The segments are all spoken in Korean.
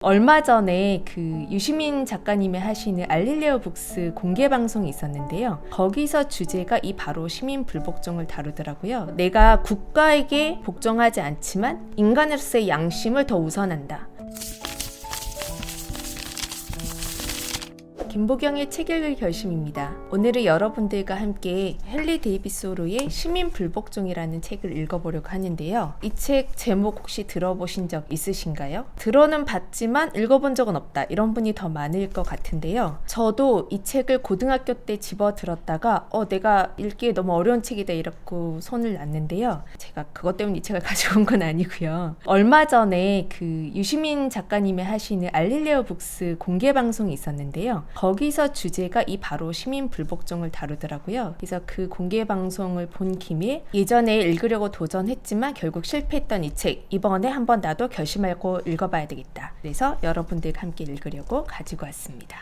얼마 전에 그 유시민 작가님이 하시는 알릴레오 북스 공개 방송이 있었는데요. 거기서 주제가 이 바로 시민 불복종을 다루더라고요. 내가 국가에게 복종하지 않지만 인간으로서의 양심을 더 우선한다. 김보경의 책 읽을 결심입니다. 오늘은 여러분들과 함께 헨리 데이빗 소로의 시민 불복종이라는 책을 읽어보려고 하는데요. 이 책 제목 혹시 들어보신 적 있으신가요? 들어는 봤지만 읽어본 적은 없다. 이런 분이 더 많을 것 같은데요. 저도 이 책을 고등학교 때 집어들었다가 내가 읽기에 너무 어려운 책이다 이러고 손을 놨는데요. 제가 그것 때문에 이 책을 가져온 건 아니고요. 얼마 전에 그 유시민 작가님이 하시는 알릴레오 북스 공개 방송이 있었는데요. 거기서 주제가 이 바로 시민 불복종을 다루더라고요. 그래서 그 공개 방송을 본 김에 예전에 읽으려고 도전했지만 결국 실패했던 이 책, 이번에 한번 나도 결심하고 읽어봐야 되겠다. 그래서 여러분들과 함께 읽으려고 가지고 왔습니다.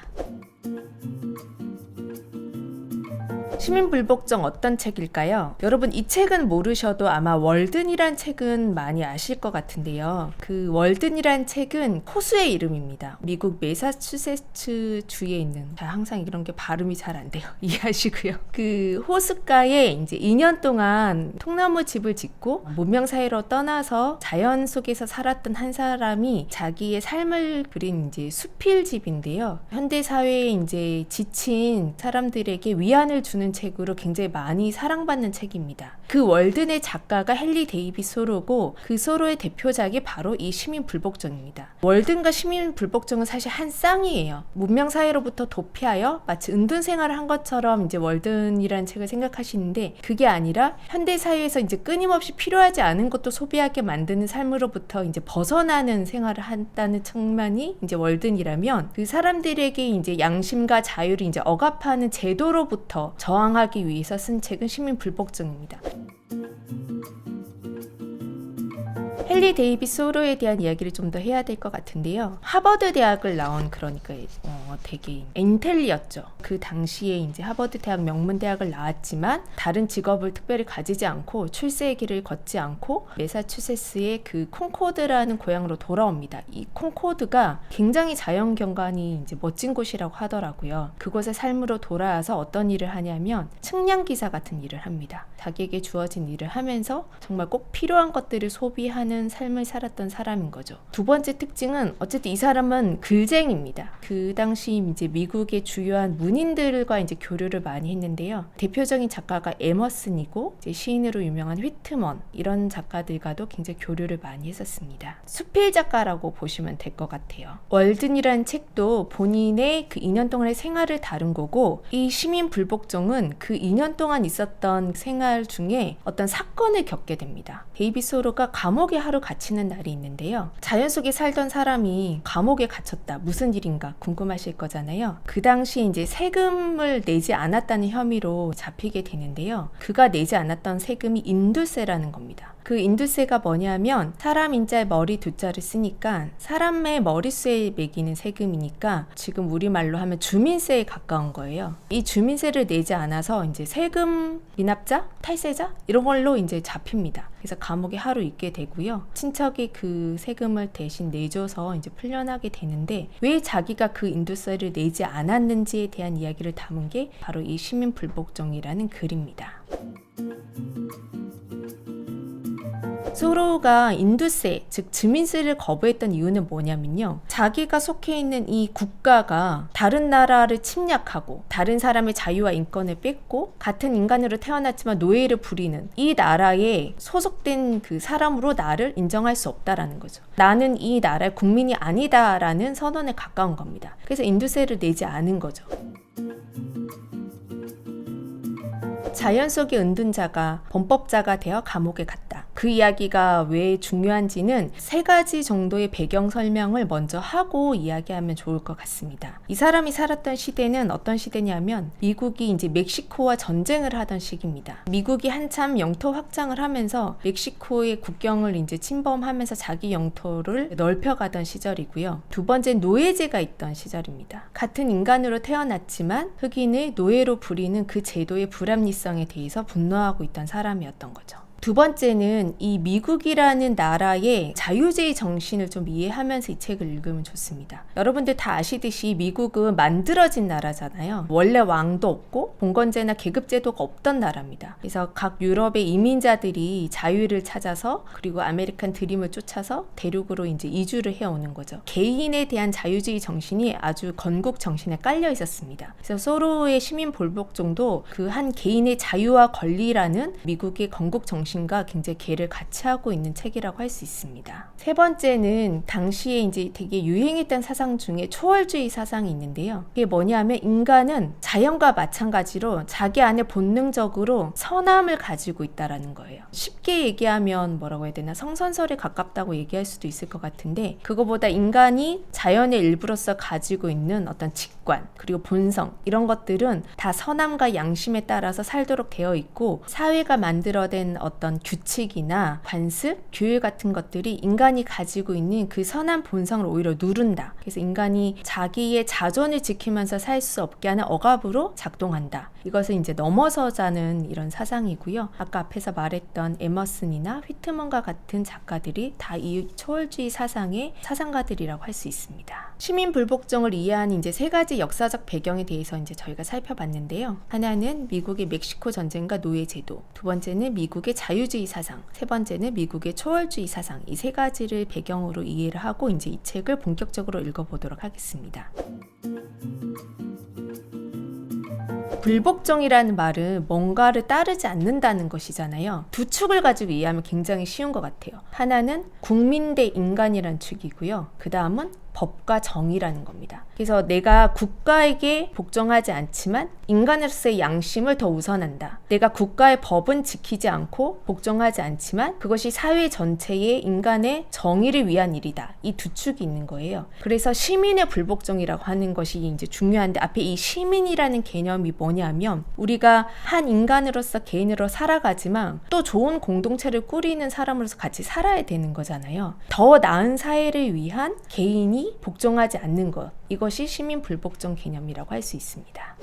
시민 불복종 어떤 책일까요? 여러분 이 책은 모르셔도 아마 월든이란 책은 많이 아실 것 같은데요. 그 월든이란 책은 호수의 이름입니다. 미국 매사추세츠 주에 있는, 항상 이런 게 발음이 잘 안 돼요. 이해하시고요. 그 호숫가에 이제 2년 동안 통나무 집을 짓고 문명 사이로 떠나서 자연 속에서 살았던 한 사람이 자기의 삶을 그린 이제 수필집인데요. 현대 사회에 이제 지친 사람들에게 위안을 주는 책으로 굉장히 많이 사랑받는 책입니다. 그 월든의 작가가 헨리 데이빗 소로고 그 소로의 대표작이 바로 이 시민 불복종입니다. 월든과 시민 불복종은 사실 한 쌍이에요. 문명 사회로부터 도피하여 마치 은둔 생활을 한 것처럼 이제 월든이라는 책을 생각하시는데 그게 아니라 현대 사회에서 이제 끊임없이 필요하지 않은 것도 소비하게 만드는 삶으로부터 이제 벗어나는 생활을 한다는 측면이 이제 월든이라면 그 사람들에게 이제 양심과 자유를 이제 억압하는 제도로부터 저항하기 위해서 쓴 책은 시민 불복종입니다. 헨리 데이빗 소로에 대한 이야기를 좀 더 해야 될 것 같은데요. 하버드 대학을 나온 그러니까 되게 인텔리였죠. 그 당시에 이제 하버드 대학 명문대학을 나왔지만 다른 직업을 특별히 가지지 않고 출세의 길을 걷지 않고 매사추세츠의 그 콘코드라는 고향으로 돌아옵니다. 이 콘코드가 굉장히 자연경관이 이제 멋진 곳이라고 하더라고요. 그곳의 삶으로 돌아와서 어떤 일을 하냐면 측량기사 같은 일을 합니다. 자기에게 주어진 일을 하면서 정말 꼭 필요한 것들을 소비하는 삶을 살았던 사람인 거죠. 두 번째 특징은 어쨌든 이 사람은 글쟁이입니다. 그 당시 이제 미국의 주요한 문인들과 이제 교류를 많이 했는데요. 대표적인 작가가 에머슨이고 이제 시인으로 유명한 휘트먼 이런 작가들과도 굉장히 교류를 많이 했었습니다. 수필 작가라고 보시면 될 것 같아요. 월든이라는 책도 본인의 그 2년 동안의 생활을 다룬 거고 이 시민 불복종은 그 2년 동안 있었던 생활 중에 어떤 사건을 겪게 됩니다. 데이빗 소로가 감옥에 하루 갇히는 날이 있는데요. 자연 속에 살던 사람이 감옥에 갇혔다. 무슨 일인가 궁금하실 거잖아요. 그 당시 이제 세금을 내지 않았다는 혐의로 잡히게 되는데요. 그가 내지 않았던 세금이 인두세라는 겁니다. 그 인두세가 뭐냐면 사람 인자의 머리 두자를 쓰니까 사람의 머릿수에 매기는 세금이니까 지금 우리말로 하면 주민세에 가까운 거예요. 이 주민세를 내지 않아서 이제 세금 미납자, 탈세자 이런 걸로 이제 잡힙니다. 그래서 감옥에 하루 있게 되고요. 친척이 그 세금을 대신 내줘서 이제 풀려나게 되는데 왜 자기가 그 인두세를 내지 않았는지에 대한 이야기를 담은 게 바로 이 시민 불복종이라는 글입니다. 소로가 인두세, 즉 주민세를 거부했던 이유는 뭐냐면요. 자기가 속해 있는 이 국가가 다른 나라를 침략하고 다른 사람의 자유와 인권을 뺏고 같은 인간으로 태어났지만 노예를 부리는 이 나라에 소속된 그 사람으로 나를 인정할 수 없다라는 거죠. 나는 이 나라의 국민이 아니다라는 선언에 가까운 겁니다. 그래서 인두세를 내지 않은 거죠. 자연 속의 은둔자가 범법자가 되어 감옥에 갔다. 그 이야기가 왜 중요한지는 3가지 정도의 배경 설명을 먼저 하고 이야기하면 좋을 것 같습니다. 이 사람이 살았던 시대는 어떤 시대냐면 미국이 이제 멕시코와 전쟁을 하던 시기입니다. 미국이 한참 영토 확장을 하면서 멕시코의 국경을 이제 침범하면서 자기 영토를 넓혀가던 시절이고요. 두 번째 노예제가 있던 시절입니다. 같은 인간으로 태어났지만 흑인을 노예로 부리는 그 제도의 불합리성에 대해서 분노하고 있던 사람이었던 거죠. 두 번째는 이 미국이라는 나라의 자유주의 정신을 좀 이해하면서 이 책을 읽으면 좋습니다. 여러분들 다 아시듯이 미국은 만들어진 나라잖아요. 원래 왕도 없고 봉건제나 계급제도가 없던 나라입니다. 그래서 각 유럽의 이민자들이 자유를 찾아서 그리고 아메리칸 드림을 쫓아서 대륙으로 이제 이주를 해오는 거죠. 개인에 대한 자유주의 정신이 아주 건국 정신에 깔려 있었습니다. 그래서 소로의 시민 불복종도 그 한 개인의 자유와 권리라는 미국의 건국 정신과 굉장히 궤를 같이 하고 있는 책이라고 할 수 있습니다. 세 번째는 당시에 이제 되게 유행했던 사상 중에 초월주의 사상이 있는데요. 그게 뭐냐면 인간은 자연과 마찬가지로 자기 안에 본능적으로 선함을 가지고 있다라는 거예요. 쉽게 얘기하면 뭐라고 해야 되나 성선설에 가깝다고 얘기할 수도 있을 것 같은데 그거보다 인간이 자연의 일부로서 가지고 있는 어떤 직관 그리고 본성 이런 것들은 다 선함과 양심에 따라서 살도록 되어 있고 사회가 만들어낸 어떤 규칙이나 관습, 규율 같은 것들이 인간이 가지고 있는 그 선한 본성을 오히려 누른다. 그래서 인간이 자기의 자존을 지키면서 살 수 없게 하는 억압으로 작동한다. 이것을 이제 넘어서자는 이런 사상이고요. 아까 앞에서 말했던 에머슨이나 휘트먼과 같은 작가들이 다 이 초월주의 사상의 사상가들이라고 할 수 있습니다. 시민 불복종을 이해하는 이제 세 가지 역사적 배경에 대해서 이제 저희가 살펴봤는데요. 하나는 미국의 멕시코 전쟁과 노예 제도, 두 번째는 미국의 자유주의 사상, 세 번째는 미국의 초월주의 사상. 이 세 가지를 배경으로 이해를 하고 이제 이 책을 본격적으로 읽어보도록 하겠습니다. 불복종이라는 말은 뭔가를 따르지 않는다는 것이잖아요. 두 축을 가지고 이해하면 굉장히 쉬운 것 같아요. 하나는 국민 대 인간이라는 축이고요. 그 다음은 법과 정의라는 겁니다. 그래서 내가 국가에게 복종하지 않지만 인간으로서의 양심을 더 우선한다. 내가 국가의 법은 지키지 않고 복종하지 않지만 그것이 사회 전체의 인간의 정의를 위한 일이다. 이 두 축이 있는 거예요. 그래서 시민의 불복종이라고 하는 것이 이제 중요한데 앞에 이 시민이라는 개념이 뭐냐면 우리가 한 인간으로서 개인으로 살아가지만 또 좋은 공동체를 꾸리는 사람으로서 같이 살아야 되는 거잖아요. 더 나은 사회를 위한 개인이 복종하지 않는 것, 이것이 시민 불복종 개념이라고 할 수 있습니다.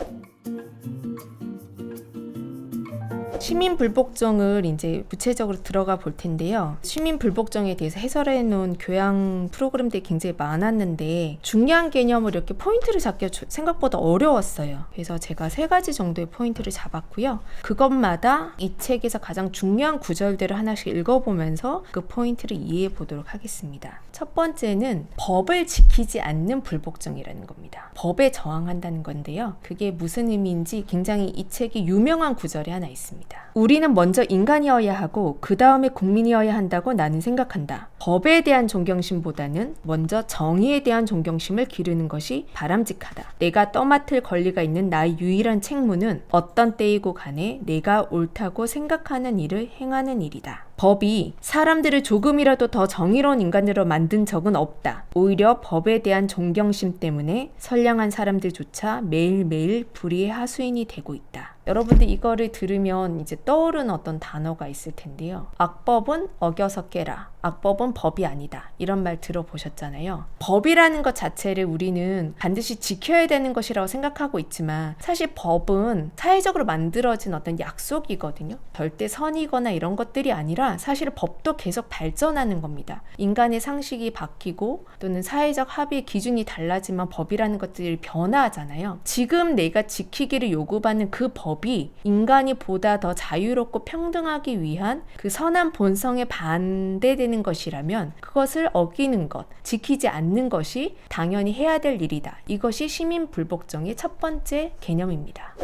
시민 불복종을 이제 구체적으로 들어가 볼 텐데요. 시민 불복종에 대해서 해설해 놓은 교양 프로그램들이 굉장히 많았는데 중요한 개념을 이렇게 포인트를 잡기가 생각보다 어려웠어요. 그래서 제가 세 가지 정도의 포인트를 잡았고요. 그것마다 이 책에서 가장 중요한 구절들을 하나씩 읽어보면서 그 포인트를 이해해 보도록 하겠습니다. 첫 번째는 법을 지키지 않는 불복종이라는 겁니다. 법에 저항한다는 건데요. 그게 무슨 의미인지 굉장히 이 책에 유명한 구절이 하나 있습니다. 우리는 먼저 인간이어야 하고 그 다음에 국민이어야 한다고 나는 생각한다. 법에 대한 존경심보다는 먼저 정의에 대한 존경심을 기르는 것이 바람직하다. 내가 떠맡을 권리가 있는 나의 유일한 책무는 어떤 때이고 간에 내가 옳다고 생각하는 일을 행하는 일이다. 법이 사람들을 조금이라도 더 정의로운 인간으로 만든 적은 없다. 오히려 법에 대한 존경심 때문에 선량한 사람들조차 매일매일 불의의 하수인이 되고 있다. 여러분들 이거를 들으면 이제 떠오르는 어떤 단어가 있을 텐데요. 악법은 어겨서 깨라. 악법은 법이 아니다. 이런 말 들어보셨잖아요. 법이라는 것 자체를 우리는 반드시 지켜야 되는 것이라고 생각하고 있지만 사실 법은 사회적으로 만들어진 어떤 약속이거든요. 절대 선이거나 이런 것들이 아니라 사실 법도 계속 발전하는 겁니다. 인간의 상식이 바뀌고 또는 사회적 합의의 기준이 달라지면 법이라는 것들이 변화하잖아요. 지금 내가 지키기를 요구받는 그 법이 인간이 보다 더 자유롭고 평등하기 위한 그 선한 본성에 반대되는 것이라면 그것을 어기는 것, 지키지 않는 것이 당연히 해야 될 일이다. 이것이 시민 불복종의 첫 번째 개념입니다.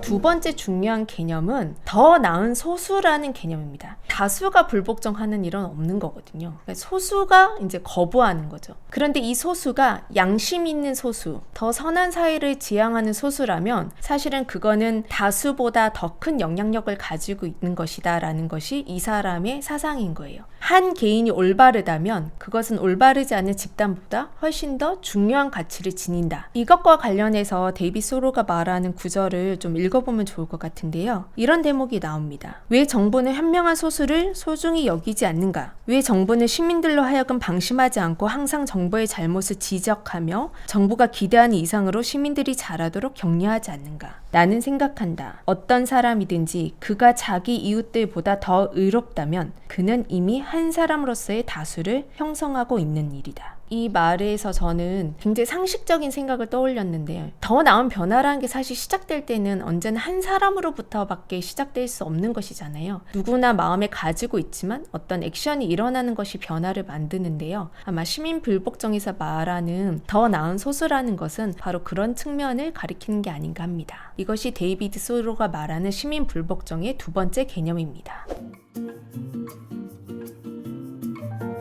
두 번째 중요한 개념은 더 나은 소수라는 개념입니다. 다수가 불복종하는 일은 없는 거거든요. 그러니까 소수가 이제 거부하는 거죠. 그런데 이 소수가 양심 있는 소수, 더 선한 사회를 지향하는 소수라면 사실은 그거는 다수보다 더 큰 영향력을 가지고 있는 것이다 라는 것이 이 사람의 사상인 거예요. 한 개인이 올바르다면 그것은 올바르지 않은 집단보다 훨씬 더 중요한 가치를 지닌다. 이것과 관련해서 데이빗 소로가 말하는 구절을 좀 읽어보면 좋을 것 같은데요. 이런 대목이 나옵니다. 왜 정부는 현명한 소수를 다수를 소중히 여기지 않는가? 왜 정부는 시민들로 하여금 방심하지 않고 항상 정부의 잘못을 지적하며 정부가 기대하는 이상으로 시민들이 잘하도록 격려하지 않는가? 나는 생각한다. 어떤 사람이든지 그가 자기 이웃들보다 더 의롭다면 그는 이미 한 사람으로서의 다수를 형성하고 있는 일이다. 이 말에서 저는 굉장히 상식적인 생각을 떠올렸는데요. 더 나은 변화라는 게 사실 시작될 때는 언제나 한 사람으로부터밖에 시작될 수 없는 것이잖아요. 누구나 마음에 가지고 있지만 어떤 액션이 일어나는 것이 변화를 만드는데요. 아마 시민불복종에서 말하는 더 나은 소수라는 것은 바로 그런 측면을 가리키는 게 아닌가 합니다. 이것이 데이비드 소로가 말하는 시민불복종의 두 번째 개념입니다.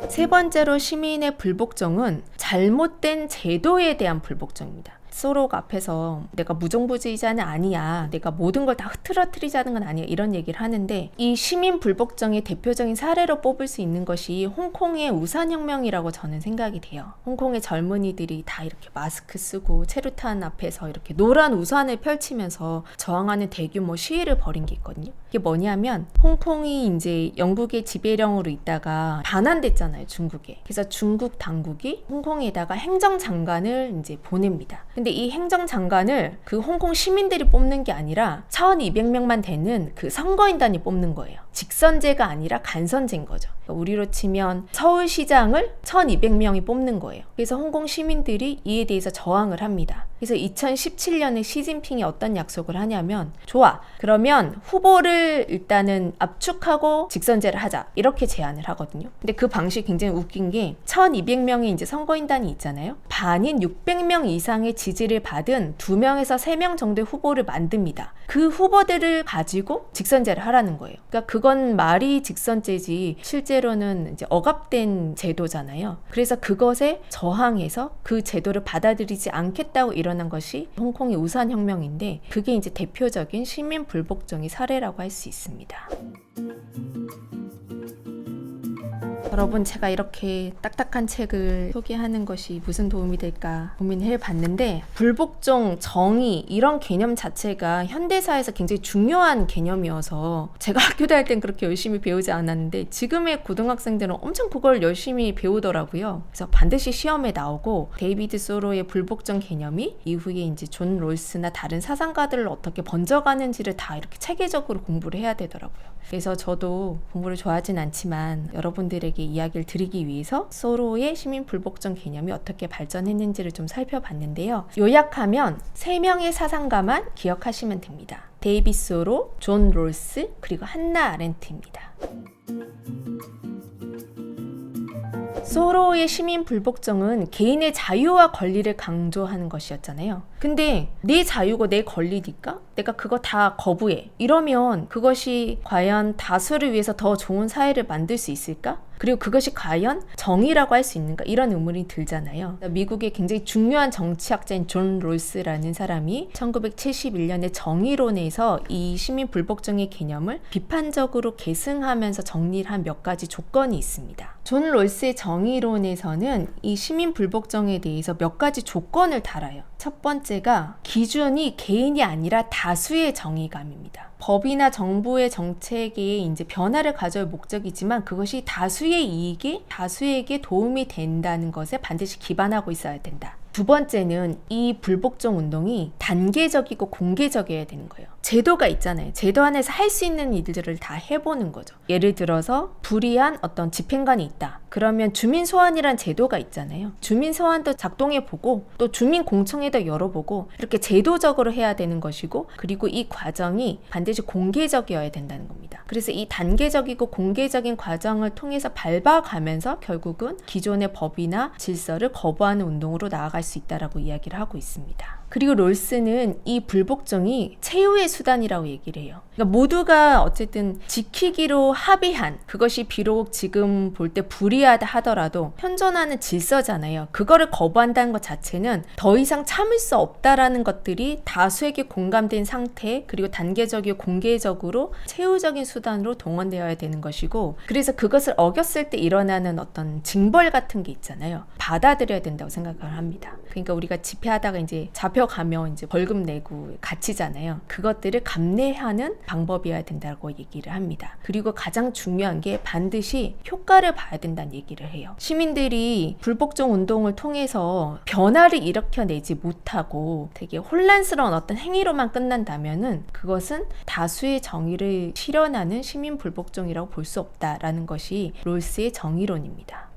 세 번째로 시민의 불복종은 잘못된 제도에 대한 불복종입니다. 소로가 앞에서 내가 무정부주의자는 아니야, 내가 모든 걸 다 흐트러뜨리자는 건 아니야, 이런 얘기를 하는데, 이 시민 불복종의 대표적인 사례로 뽑을 수 있는 것이 홍콩의 우산혁명이라고 저는 생각이 돼요. 홍콩의 젊은이들이 다 이렇게 마스크 쓰고 체류탄 앞에서 이렇게 노란 우산을 펼치면서 저항하는 대규모 시위를 벌인 게 있거든요. 이게 뭐냐면 홍콩이 이제 영국의 지배령으로 있다가 반환됐잖아요, 중국에. 그래서 중국 당국이 홍콩에다가 행정장관을 이제 보냅니다. 근데 이 행정장관을 그 홍콩 시민들이 뽑는 게 아니라 1200명만 되는 그 선거인단이 뽑는 거예요. 직선제가 아니라 간선제인 거죠. 우리로 치면 서울시장을 1200명이 뽑는 거예요. 그래서 홍콩 시민들이 이에 대해서 저항을 합니다. 그래서 2017년에 시진핑이 어떤 약속을 하냐면, 좋아, 그러면 후보를 일단은 압축하고 직선제를 하자, 이렇게 제안을 하거든요. 근데 그 방식이 굉장히 웃긴 게 1200명의 이제 선거인단이 있잖아요. 반인 600명 이상의 지지를 받은 2명에서 3명 정도의 후보를 만듭니다. 그 후보들을 가지고 직선제를 하라는 거예요. 그러니까 그건 말이 직선제지 실제로는 이제 억압된 제도잖아요. 그래서 그것에 저항해서 그 제도를 받아들이지 않겠다고 일어난 것이 홍콩의 우산혁명인데, 그게 이제 대표적인 시민 불복종의 사례라고 할 수 있습니다. 여러분, 제가 이렇게 딱딱한 책을 소개하는 것이 무슨 도움이 될까 고민해 봤는데, 불복종, 정의 이런 개념 자체가 현대사에서 굉장히 중요한 개념이어서 제가 학교 다닐 땐 그렇게 열심히 배우지 않았는데 지금의 고등학생들은 엄청 그걸 열심히 배우더라고요. 그래서 반드시 시험에 나오고, 데이비드 소로의 불복종 개념이 이후에 이제 존 롤스나 다른 사상가들을 어떻게 번져가는지를 다 이렇게 체계적으로 공부를 해야 되더라고요. 그래서 저도 공부를 좋아하진 않지만 여러분들에게 이야기를 드리기 위해서 소로의 시민 불복종 개념이 어떻게 발전했는지를 좀 살펴봤는데요. 요약하면 3명의 사상가만 기억하시면 됩니다. 데이비드 소로, 존 롤스, 그리고 한나 아렌트입니다. 소로의 시민 불복종은 개인의 자유와 권리를 강조하는 것이었잖아요. 근데 내 자유고 내 권리니까 내가 그거 다 거부해. 이러면 그것이 과연 다수를 위해서 더 좋은 사회를 만들 수 있을까? 그리고 그것이 과연 정의라고 할 수 있는가? 이런 의문이 들잖아요. 미국의 굉장히 중요한 정치학자인 존 롤스라는 사람이 1971년에 정의론에서 이 시민 불복종의 개념을 비판적으로 계승하면서 정리를 한 몇 가지 조건이 있습니다. 존 롤스의 정의론에서는 이 시민 불복종에 대해서 몇 가지 조건을 달아요. 첫 번째가 기준이 개인이 아니라 다수의 정의감입니다. 법이나 정부의 정책에 이제 변화를 가져올 목적이지만 그것이 다수의 이익이 다수에게 도움이 된다는 것에 반드시 기반하고 있어야 된다. 두 번째는 이 불복종 운동이 단계적이고 공개적이어야 되는 거예요. 제도가 있잖아요. 제도 안에서 할 수 있는 일들을 다 해보는 거죠. 예를 들어서 불이한 어떤 집행관이 있다. 그러면 주민소환이란 제도가 있잖아요. 주민소환도 작동해보고 또 주민공청회도 열어보고 이렇게 제도적으로 해야 되는 것이고, 그리고 이 과정이 반드시 공개적이어야 된다는 겁니다. 그래서 이 단계적이고 공개적인 과정을 통해서 밟아가면서 결국은 기존의 법이나 질서를 거부하는 운동으로 나아갈 수 있다라고 이야기를 하고 있습니다. 그리고 롤스는 이 불복종이 최후의 수단이라고 얘기를 해요. 그러니까 모두가 어쨌든 지키기로 합의한, 그것이 비록 지금 볼 때 불이하다 하더라도 현존하는 질서잖아요. 그거를 거부한다는 것 자체는 더 이상 참을 수 없다라는 것들이 다수에게 공감된 상태, 그리고 단계적이고 공개적으로 최후적인 수단으로 동원되어야 되는 것이고, 그래서 그것을 어겼을 때 일어나는 어떤 징벌 같은 게 있잖아요. 받아들여야 된다고 생각을 합니다. 그러니까 우리가 집회하다가 이제 잡혀 잡혀가면 이제 벌금 내고 갇히잖아요. 그것들을 감내하는 방법이어야 된다고 얘기를 합니다. 그리고 가장 중요한 게 반드시 효과를 봐야 된다는 얘기를 해요. 시민들이 불복종 운동을 통해서 변화를 일으켜내지 못하고 되게 혼란스러운 어떤 행위로만 끝난다면은 그것은 다수의 정의를 실현하는 시민 불복종이라고 볼 수 없다라는 것이 롤스의 정의론입니다.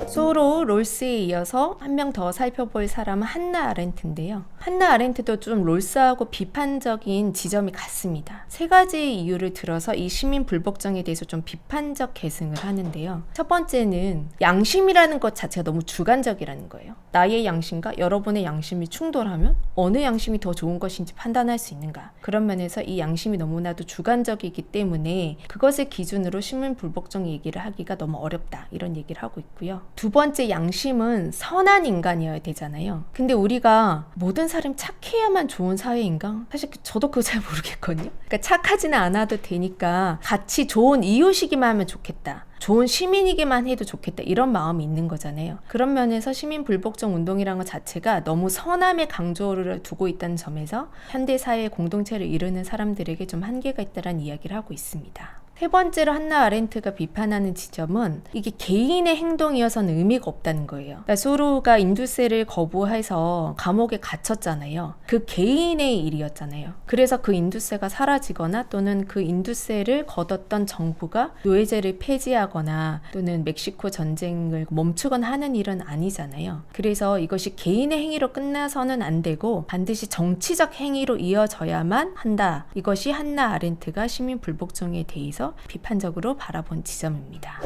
소로, 롤스에 이어서 한 명 더 살펴볼 사람은 한나 아렌트인데요. 한나 아렌트도 좀 롤스하고 비판적인 지점이 같습니다. 세 가지 이유를 들어서 이 시민 불복종에 대해서 좀 비판적 계승을 하는데요. 첫 번째는 양심이라는 것 자체가 너무 주관적이라는 거예요. 나의 양심과 여러분의 양심이 충돌하면 어느 양심이 더 좋은 것인지 판단할 수 있는가? 그런 면에서 이 양심이 너무나도 주관적이기 때문에 그것을 기준으로 시민 불복종 얘기를 하기가 너무 어렵다. 이런 얘기를 하고 있고요. 두 번째, 양심은 선한 인간이어야 되잖아요. 근데 우리가 모든 사람이 착해야만 좋은 사회인가? 사실 저도 그거 잘 모르겠거든요. 그러니까 착하지는 않아도 되니까 같이 좋은 이웃이기만 하면 좋겠다. 좋은 시민이기만 해도 좋겠다. 이런 마음이 있는 거잖아요. 그런 면에서 시민 불복종 운동이라는 것 자체가 너무 선함의 강조를 두고 있다는 점에서 현대사회의 공동체를 이루는 사람들에게 좀 한계가 있다는 이야기를 하고 있습니다. 세 번째로 한나 아렌트가 비판하는 지점은 이게 개인의 행동이어서는 의미가 없다는 거예요. 그러니까 소로가 인두세를 거부해서 감옥에 갇혔잖아요. 그 개인의 일이었잖아요. 그래서 그 인두세가 사라지거나 또는 그 인두세를 거뒀던 정부가 노예제를 폐지하거나 또는 멕시코 전쟁을 멈추거나 하는 일은 아니잖아요. 그래서 이것이 개인의 행위로 끝나서는 안 되고 반드시 정치적 행위로 이어져야만 한다. 이것이 한나 아렌트가 시민 불복종에 대해서 비판적으로 바라본 지점입니다.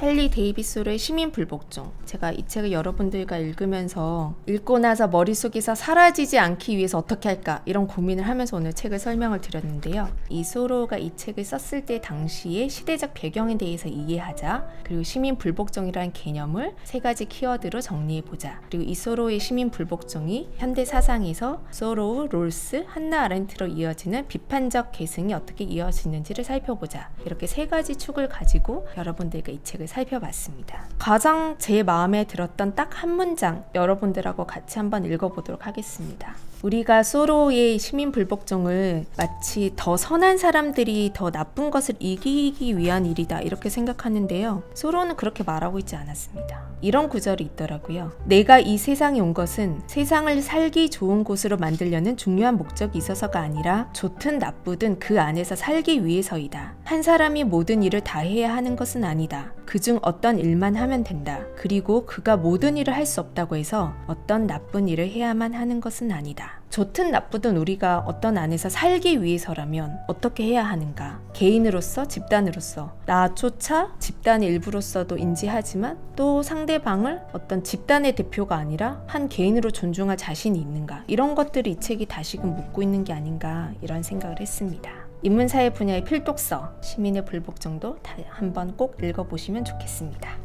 헨리 데이비스로의 시민 불복종. 제가 이 책을 여러분들과 읽으면서 읽고 나서 머릿속에서 사라지지 않기 위해서 어떻게 할까 이런 고민을 하면서 오늘 책을 설명을 드렸는데요. 이 소로가 이 책을 썼을 때 당시의 시대적 배경에 대해서 이해하자. 그리고 시민 불복종이라는 개념을 세 가지 키워드로 정리해보자. 그리고 이 소로의 시민 불복종이 현대 사상에서 소로, 롤스, 한나 아렌트로 이어지는 비판적 계승이 어떻게 이어지는지를 살펴보자. 이렇게 세 가지 축을 가지고 여러분들과 이 책을 살펴봤습니다. 가장 제 마음에 들었던 딱 한 문장 여러분들하고 같이 한번 읽어보도록 하겠습니다. 우리가 소로의 시민 불복종을 마치 더 선한 사람들이 더 나쁜 것을 이기기 위한 일이다 이렇게 생각하는데요. 소로는 그렇게 말하고 있지 않았습니다. 이런 구절이 있더라고요. 내가 이 세상에 온 것은 세상을 살기 좋은 곳으로 만들려는 중요한 목적이 있어서가 아니라 좋든 나쁘든 그 안에서 살기 위해서이다. 한 사람이 모든 일을 다 해야 하는 것은 아니다. 그중 어떤 일만 하면 된다. 그리고 그가 모든 일을 할 수 없다고 해서 어떤 나쁜 일을 해야만 하는 것은 아니다. 좋든 나쁘든 우리가 어떤 안에서 살기 위해서라면 어떻게 해야 하는가? 개인으로서, 집단으로서 나조차 집단의 일부로서도 인지하지만 또 상대방을 어떤 집단의 대표가 아니라 한 개인으로 존중할 자신이 있는가? 이런 것들을 이 책이 다시금 묻고 있는 게 아닌가 이런 생각을 했습니다. 인문사회 분야의 필독서 시민의 불복종도 한번 꼭 읽어보시면 좋겠습니다.